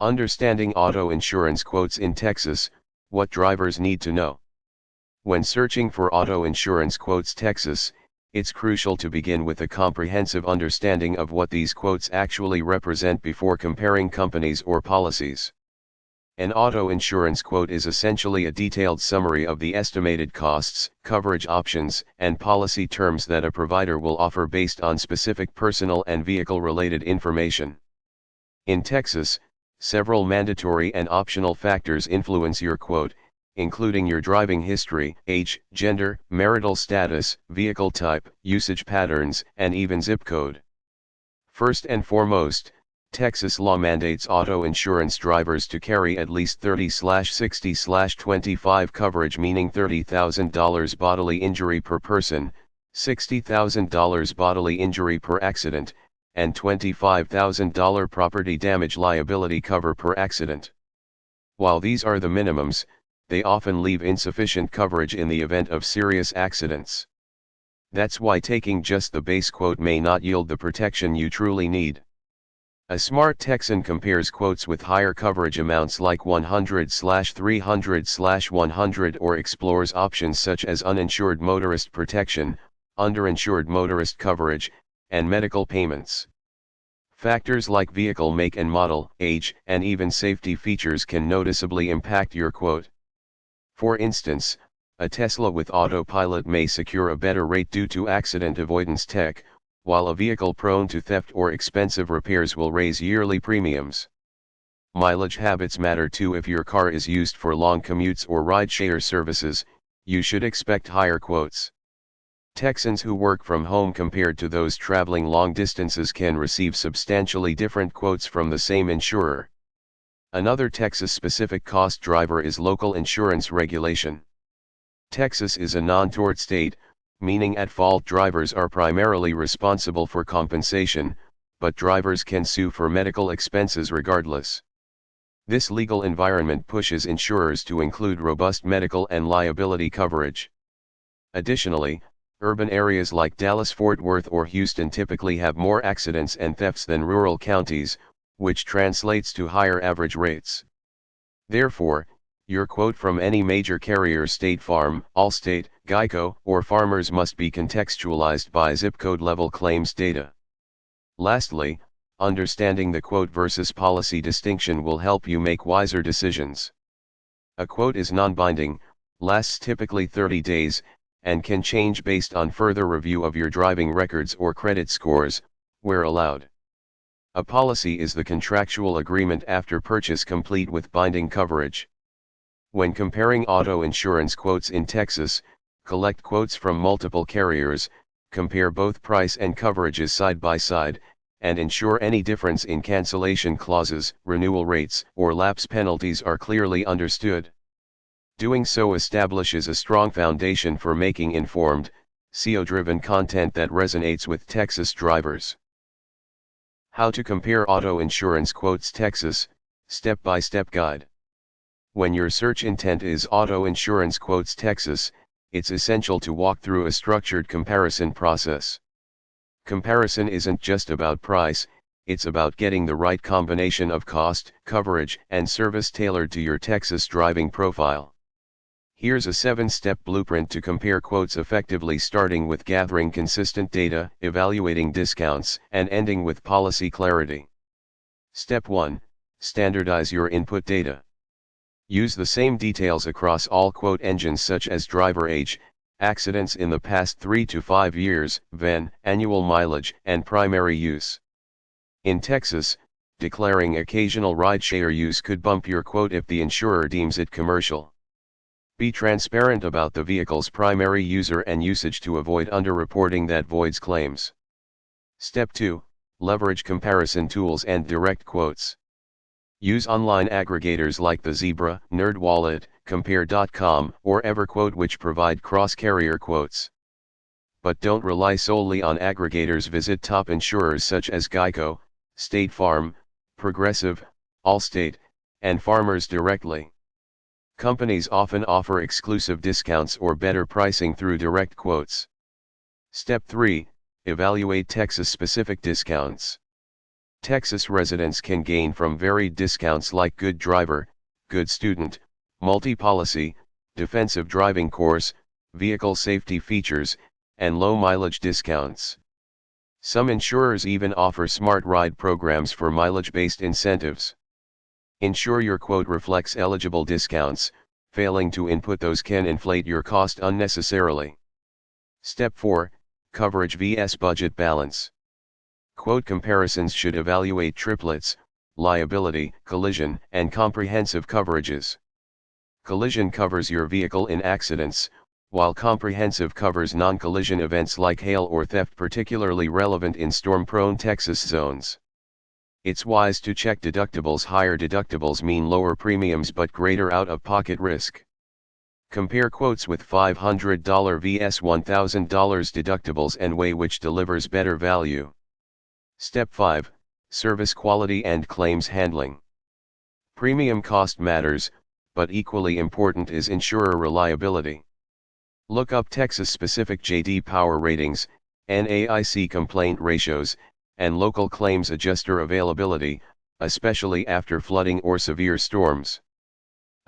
Understanding auto insurance quotes in Texas, what drivers need to know. When searching for auto insurance quotes Texas, it's crucial to begin with a comprehensive understanding of what these quotes actually represent before comparing companies or policies. An auto insurance quote is essentially a detailed summary of the estimated costs, coverage options, and policy terms that a provider will offer based on specific personal and vehicle-related information. In Texas, several mandatory and optional factors influence your quote, including your driving history, age, gender, marital status, vehicle type, usage patterns, and even zip code. First and foremost, Texas law mandates auto insurance drivers to carry at least 30/60/25 coverage, meaning $30,000 bodily injury per person, $60,000 bodily injury per accident, and $25,000 property damage liability cover per accident. While these are the minimums, they often leave insufficient coverage in the event of serious accidents. That's why taking just the base quote may not yield the protection you truly need. A smart Texan compares quotes with higher coverage amounts like 100/300/100 or explores options such as uninsured motorist protection, underinsured motorist coverage, and medical payments. Factors like vehicle make and model, age, and even safety features can noticeably impact your quote. For instance, a Tesla with autopilot may secure a better rate due to accident avoidance tech, while a vehicle prone to theft or expensive repairs will raise yearly premiums. Mileage habits matter too. If your car is used for long commutes or ride-share services, you should expect higher quotes. Texans who work from home compared to those traveling long distances can receive substantially different quotes from the same insurer. Another Texas-specific cost driver is local insurance regulation. Texas is a non-tort state, meaning at-fault drivers are primarily responsible for compensation, but drivers can sue for medical expenses regardless. This legal environment pushes insurers to include robust medical and liability coverage. Additionally, urban areas like Dallas-Fort Worth or Houston typically have more accidents and thefts than rural counties, which translates to higher average rates. Therefore, your quote from any major carrier, State Farm, Allstate, Geico, or Farmers, must be contextualized by zip code level claims data. Lastly, understanding the quote versus policy distinction will help you make wiser decisions. A quote is non-binding, lasts typically 30 days, and can change based on further review of your driving records or credit scores, where allowed. A policy is the contractual agreement after purchase complete with binding coverage. When comparing auto insurance quotes in Texas, collect quotes from multiple carriers, compare both price and coverages side by side, and ensure any difference in cancellation clauses, renewal rates, or lapse penalties are clearly understood. Doing so establishes a strong foundation for making informed, SEO-driven content that resonates with Texas drivers. How to compare auto insurance quotes Texas, step-by-step guide. When your search intent is auto insurance quotes Texas, it's essential to walk through a structured comparison process. Comparison isn't just about price, it's about getting the right combination of cost, coverage, and service tailored to your Texas driving profile. Here's a 7-step blueprint to compare quotes effectively, starting with gathering consistent data, evaluating discounts, and ending with policy clarity. Step 1. Standardize your input data. Use the same details across all quote engines such as driver age, accidents in the past 3 to 5 years, VIN, annual mileage, and primary use. In Texas, declaring occasional rideshare use could bump your quote if the insurer deems it commercial. Be transparent about the vehicle's primary user and usage to avoid underreporting that voids claims. Step 2. Leverage comparison tools and direct quotes. Use online aggregators like the Zebra, NerdWallet, Compare.com, or EverQuote, which provide cross-carrier quotes. But don't rely solely on aggregators. Visit top insurers such as Geico, State Farm, Progressive, Allstate, and Farmers directly. Companies often offer exclusive discounts or better pricing through direct quotes. Step 3. Evaluate Texas-specific discounts. Texas residents can gain from varied discounts like good driver, good student, multi-policy, defensive driving course, vehicle safety features, and low mileage discounts. Some insurers even offer smart ride programs for mileage-based incentives. Ensure your quote reflects eligible discounts. Failing to input those can inflate your cost unnecessarily. Step 4, Coverage vs Budget Balance. Quote comparisons should evaluate triplets, liability, collision, and comprehensive coverages. Collision covers your vehicle in accidents, while comprehensive covers non-collision events like hail or theft, particularly relevant in storm-prone Texas zones. It's wise to check deductibles. Higher deductibles mean lower premiums but greater out-of-pocket risk. Compare quotes with $500 vs $1,000 deductibles and weigh which delivers better value. Step 5, Service quality and claims handling. Premium cost matters, but equally important is insurer reliability. Look up Texas-specific J.D. Power ratings, NAIC complaint ratios, and local claims adjuster availability, especially after flooding or severe storms.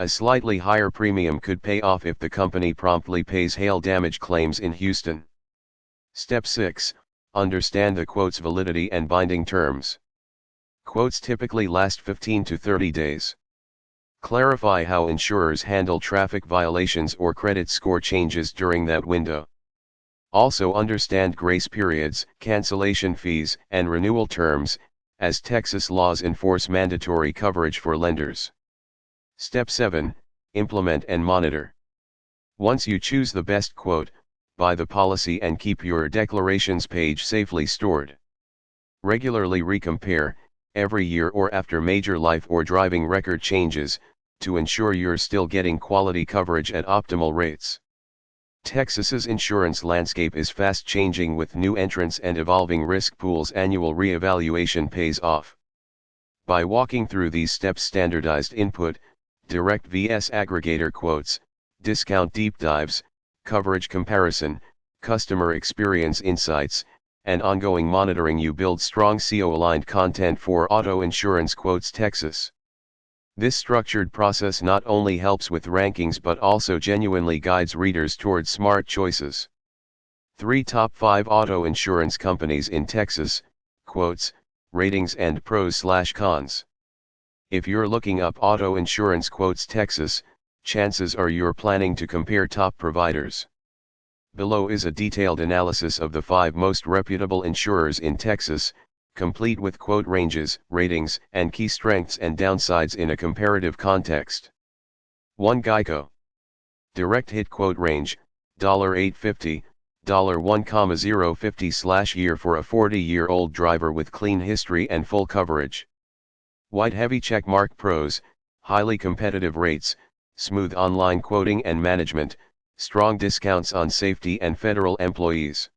A slightly higher premium could pay off if the company promptly pays hail damage claims in Houston. Step 6, Understand the quote's validity and binding terms. Quotes typically last 15 to 30 days. Clarify how insurers handle traffic violations or credit score changes during that window. Also understand grace periods, cancellation fees, and renewal terms, as Texas laws enforce mandatory coverage for lenders. Step 7, Implement and monitor. Once you choose the best quote, buy the policy and keep your declarations page safely stored. Regularly recompare, every year or after major life or driving record changes, to ensure you're still getting quality coverage at optimal rates. Texas's insurance landscape is fast changing with new entrants and evolving risk pools. Annual reevaluation pays off. By walking through these steps: standardized input, direct vs aggregator quotes, discount deep dives, coverage comparison, customer experience insights, and ongoing monitoring, you build strong CO-aligned content for auto insurance quotes. Texas. This structured process not only helps with rankings but also genuinely guides readers towards smart choices. 3 Top 5 Auto Insurance Companies in Texas, Quotes, Ratings and Pros/Cons. If you're looking up auto insurance quotes Texas, chances are you're planning to compare top providers. Below is a detailed analysis of the 5 most reputable insurers in Texas, complete with quote ranges, ratings, and key strengths and downsides in a comparative context. 1. Geico. Direct hit quote range, $850, $1,050/year for a 40-year-old driver with clean history and full coverage. White heavy checkmark. Pros, highly competitive rates, smooth online quoting and management, strong discounts on safety and federal employees.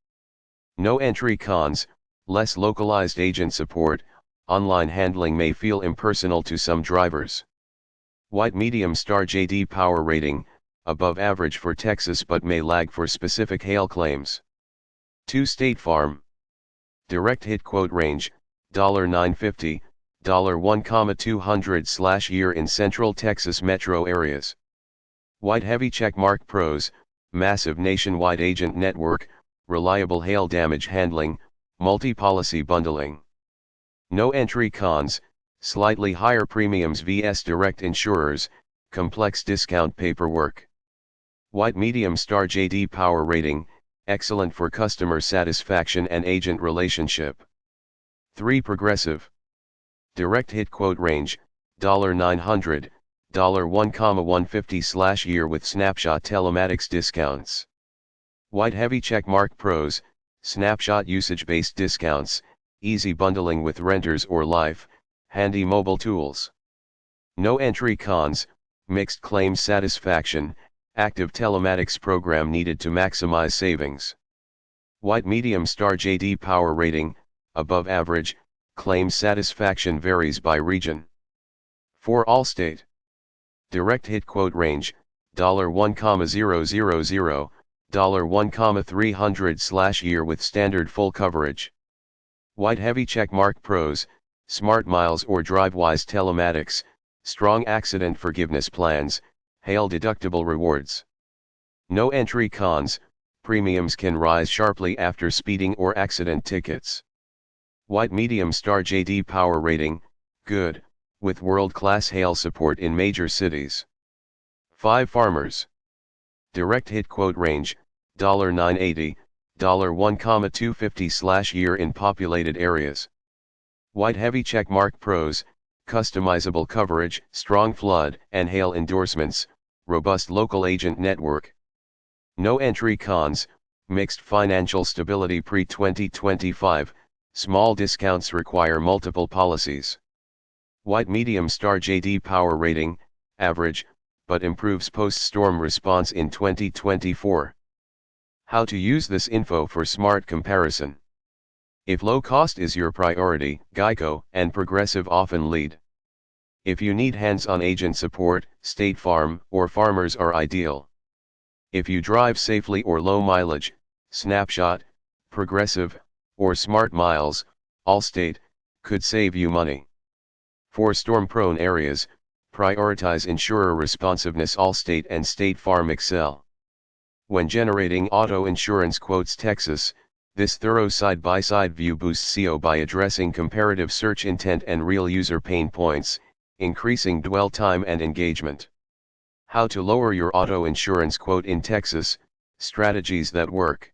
No entry. Cons, less localized agent support, online handling may feel impersonal to some drivers. White medium star. J.D. Power rating, above average for Texas but may lag for specific hail claims. 2. State Farm. Direct hit quote range, $950, $1,200/year in central Texas metro areas. White heavy checkmark. Pros, massive nationwide agent network, reliable hail damage handling, multi-policy bundling. No entry. Cons, slightly higher premiums vs direct insurers, complex discount paperwork. White medium star. J.D. Power rating, excellent for customer satisfaction and agent relationship. 3. Progressive. Direct hit quote range, $900, $1,150/year with snapshot telematics discounts. White heavy checkmark. Pros, snapshot usage-based discounts, easy bundling with renters or life, handy mobile tools. No entry. Cons, mixed claims satisfaction, active telematics program needed to maximize savings. White medium star. J.D. Power rating, above average, claims satisfaction varies by region. 4. Allstate. Direct hit quote range, $1,000, $1,300/year with standard full coverage. White heavy checkmark. Pros, Smart miles or DriveWise telematics, strong accident forgiveness plans, hail deductible rewards. No entry cons, premiums can rise sharply after speeding or accident tickets. White medium star JD Power rating, good, with world-class hail support in major cities. 5 farmers. Direct hit quote range, $980, $1,250/year in populated areas. White heavy checkmark pros, customizable coverage, strong flood and hail endorsements, robust local agent network. No entry cons, mixed financial stability pre-2025, small discounts require multiple policies. White medium star JD Power rating, average, but improves post-storm response in 2024. How to use this info for smart comparison. If low cost is your priority, Geico and Progressive often lead. If you need hands-on agent support, State Farm or Farmers are ideal. If you drive safely or low mileage, Snapshot, Progressive, or Smart Miles, Allstate, could save you money. For storm-prone areas, prioritize insurer responsiveness. Allstate and State Farm excel. When generating auto insurance quotes. Texas, this thorough side-by-side view boosts SEO by addressing comparative search intent and real user pain points, increasing dwell time and engagement. How to lower your auto insurance quote in Texas, strategies that work.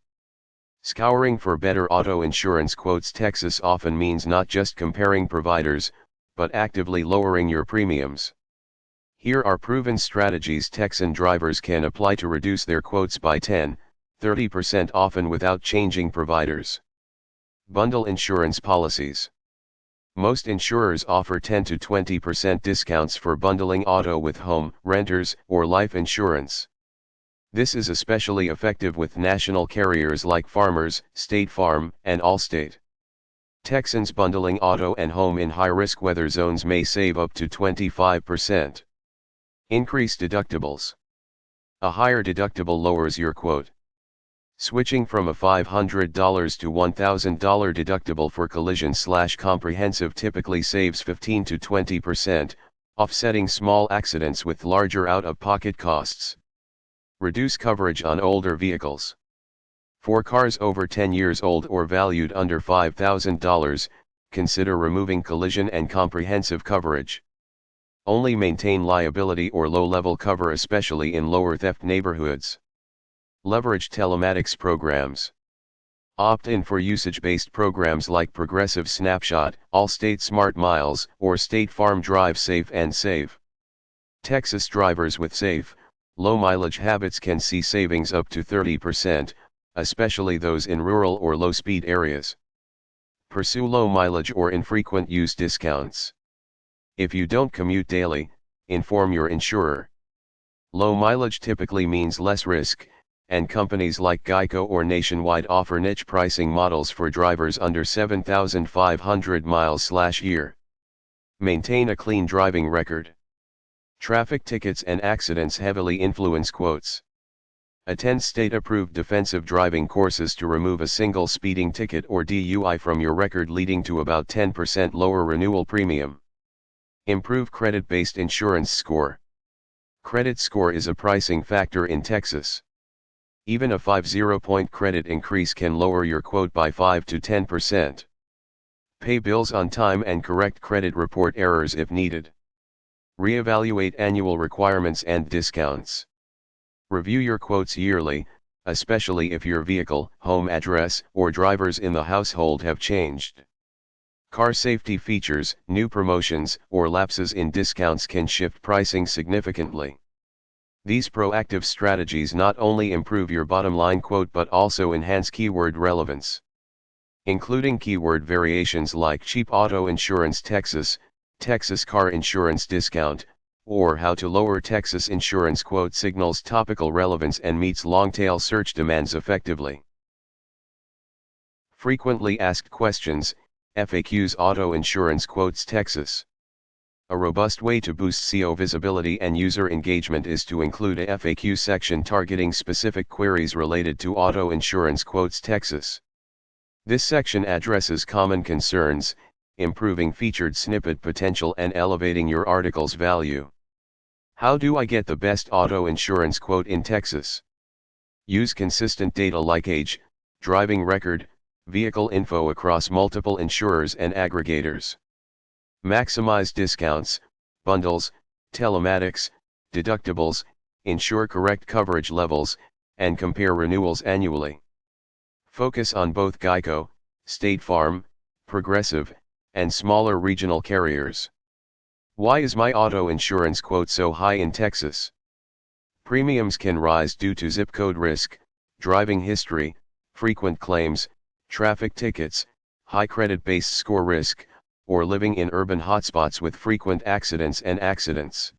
Scouring for better auto insurance quotes. Texas often means not just comparing providers, but actively lowering your premiums. Here are proven strategies Texan drivers can apply to reduce their quotes by 10–30% often without changing providers. Bundle insurance policies. Most insurers offer 10–20% discounts for bundling auto with home, renters, or life insurance. This is especially effective with national carriers like Farmers, State Farm, and Allstate. Texans bundling auto and home in high-risk weather zones may save up to 25%. Increase deductibles. A higher deductible lowers your quote. Switching from a $500 to $1,000 deductible for collision/comprehensive typically saves 15–20%, offsetting small accidents with larger out-of-pocket costs. Reduce coverage on older vehicles. For cars over 10 years old or valued under $5,000, consider removing collision and comprehensive coverage. Only maintain liability or low-level cover, especially in lower theft neighborhoods. Leverage telematics programs. Opt in for usage-based programs like Progressive Snapshot, Allstate Smart Miles, or State Farm Drive Safe and Save. Texas drivers with safe, low-mileage habits can see savings up to 30%, especially those in rural or low-speed areas. Pursue low-mileage or infrequent use discounts. If you don't commute daily, inform your insurer. Low mileage typically means less risk, and companies like Geico or Nationwide offer niche pricing models for drivers under 7,500 miles/year. Maintain a clean driving record. Traffic tickets and accidents heavily influence quotes. Attend state-approved defensive driving courses to remove a single speeding ticket or DUI from your record, leading to about 10% lower renewal premium. Improve credit-based insurance score. Credit score is a pricing factor in Texas. Even a 50-point credit increase can lower your quote by 5–10%. Pay bills on time and correct credit report errors if needed. Reevaluate annual requirements and discounts. Review your quotes yearly, especially if your vehicle, home address, or drivers in the household have changed. Car safety features, new promotions, or lapses in discounts can shift pricing significantly. These proactive strategies not only improve your bottom line quote but also enhance keyword relevance. Including keyword variations like cheap auto insurance Texas, Texas car insurance discount, or how to lower Texas insurance quote signals topical relevance and meets long-tail search demands effectively. Frequently asked questions, FAQs. Auto insurance quotes Texas. A robust way to boost SEO visibility and user engagement is to include a FAQ section targeting specific queries related to auto insurance quotes Texas. This section addresses common concerns, improving featured snippet potential and elevating your article's value. How do I get the best auto insurance quote in Texas? Use consistent data like age, driving record, vehicle info across multiple insurers and aggregators. Maximize discounts, bundles, telematics, deductibles, ensure correct coverage levels, and compare renewals annually. Focus on both Geico, State Farm, Progressive, and smaller regional carriers. Why is my auto insurance quote so high in Texas? Premiums can rise due to zip code risk, driving history, frequent claims, traffic tickets, high credit-based score risk, or living in urban hotspots with frequent accidents and accidents.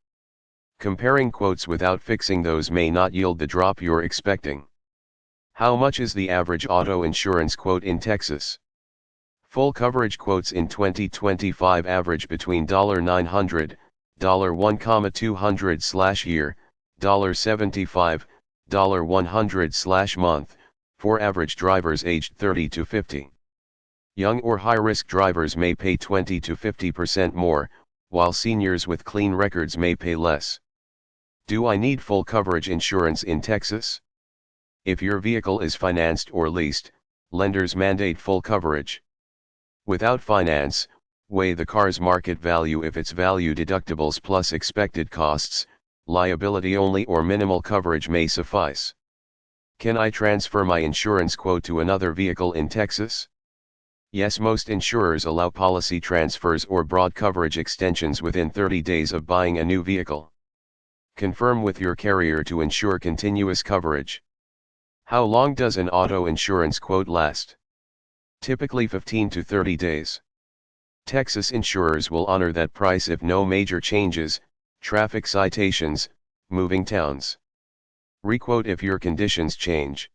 Comparing quotes without fixing those may not yield the drop you're expecting. How much is the average auto insurance quote in Texas? Full coverage quotes in 2025 average between $900, $1,200/year, $75, $100/month, for average drivers aged 30 to 50. Young or high-risk drivers may pay 20 to 50% more, while seniors with clean records may pay less. Do I need full coverage insurance in Texas? If your vehicle is financed or leased, lenders mandate full coverage. Without finance, weigh the car's market value if its value deductibles plus expected costs, liability only or minimal coverage may suffice. Can I transfer my insurance quote to another vehicle in Texas? Yes, most insurers allow policy transfers or broad coverage extensions within 30 days of buying a new vehicle. Confirm with your carrier to ensure continuous coverage. How long does an auto insurance quote last? Typically 15 to 30 days. Texas insurers will honor that price if no major changes, traffic citations, moving towns. Requote if your conditions change.